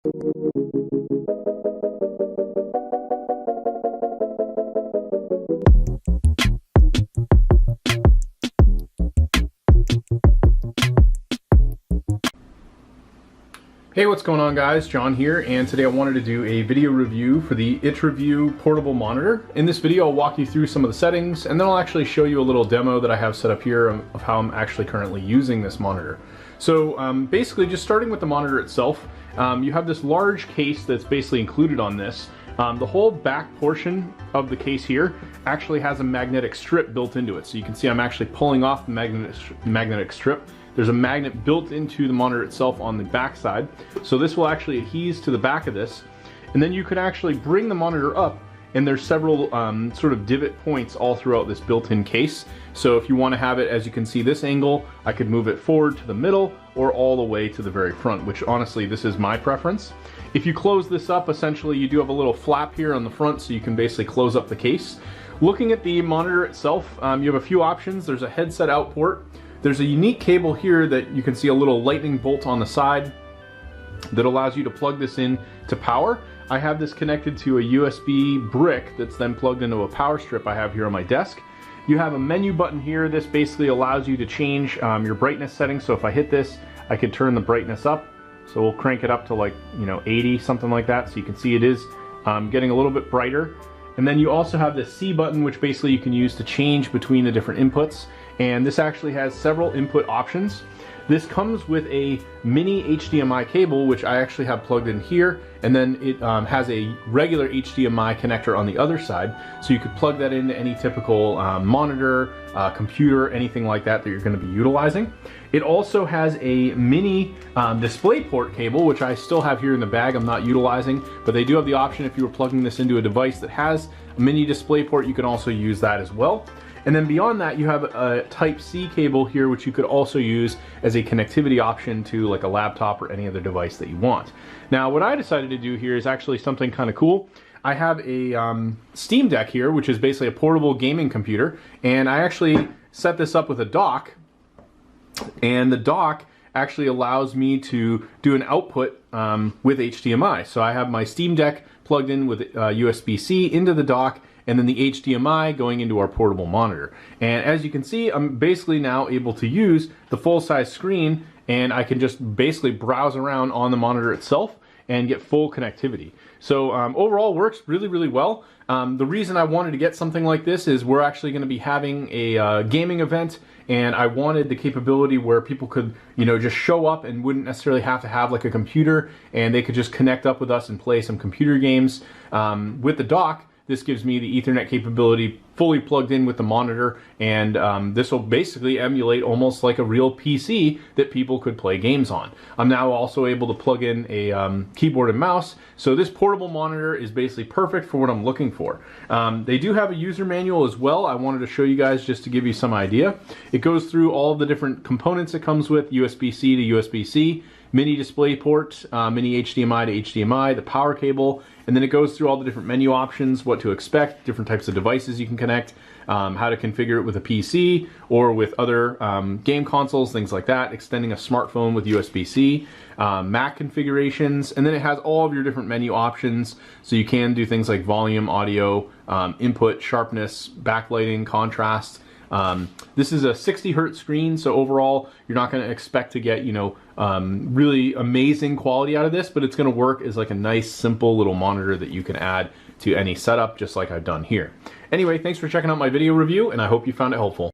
Hey, what's going on guys? John here, and today I wanted to do a video review for the ITRIVIEW portable monitor. In this video I'll walk you through some of the settings, and then I'll actually show you a little demo that I have set up here of how I'm actually currently using this monitor. So basically, just starting with the monitor itself, you have this large case that's basically included on this. The whole back portion of the case here actually has a magnetic strip built into it. So you can see I'm actually pulling off the magnetic strip. There's a magnet built into the monitor itself on the back side. So this will actually adhere to the back of this. And then you could actually bring the monitor up, and there's several sort of divot points all throughout this built-in case. So if you want to have it, as you can see this angle, I could move it forward to the middle or all the way to the very front, which honestly, this is my preference. If you close this up, essentially you do have a little flap here on the front, so you can basically close up the case. Looking at the monitor itself, you have a few options. There's a headset out port. There's a unique cable here that you can see a little lightning bolt on the side that allows you to plug this in to power. I have this connected to a USB brick that's then plugged into a power strip I have here on my desk. You have a menu button here. This basically allows you to change your brightness settings. So if I hit this, I could turn the brightness up. So we'll crank it up to like 80, something like that. So you can see it is getting a little bit brighter. And then you also have this C button, which basically you can use to change between the different inputs. And this actually has several input options. This comes with a mini HDMI cable, which I actually have plugged in here, and then it has a regular HDMI connector on the other side, so you could plug that into any typical monitor, computer, anything like that that you're going to be utilizing. It also has a mini DisplayPort cable, which I still have here in the bag. I'm not utilizing, but they do have the option if you were plugging this into a device that has a mini DisplayPort, you can also use that as well. And then beyond that, you have a Type-C cable here, which you could also use as a connectivity option to like a laptop or any other device that you want. Now, what I decided to do here is actually something kind of cool. I have a Steam Deck here, which is basically a portable gaming computer, and I actually set this up with a dock, and the dock actually allows me to do an output with HDMI. So I have my Steam Deck plugged in with USB-C into the dock, and then the HDMI going into our portable monitor. And as you can see, I'm basically now able to use the full-size screen, and I can just basically browse around on the monitor itself and get full connectivity. So overall works really, really well. The reason I wanted to get something like this is we're actually going to be having a gaming event, and I wanted the capability where people could, just show up and wouldn't necessarily have to have like a computer, and they could just connect up with us and play some computer games. With the dock, this gives me the Ethernet capability fully plugged in with the monitor, and this will basically emulate almost like a real PC that people could play games on. I'm now also able to plug in a keyboard and mouse, so this portable monitor is basically perfect for what I'm looking for. They do have a user manual as well. I wanted to show you guys just to give you some idea. It goes through all of the different components it comes with, USB-C to USB-C, mini DisplayPort, mini HDMI to HDMI, the power cable, and then it goes through all the different menu options, what to expect, different types of devices you can connect, how to configure it with a PC or with other game consoles, things like that, extending a smartphone with USB-C, Mac configurations, and then it has all of your different menu options, so you can do things like volume, audio, input, sharpness, backlighting, contrast. This is a 60 hertz screen, so overall you're not going to expect to get really amazing quality out of this, but it's going to work as like a nice simple little monitor that you can add to any setup, just like I've done here. Anyway, thanks for checking out my video review, and I hope you found it helpful.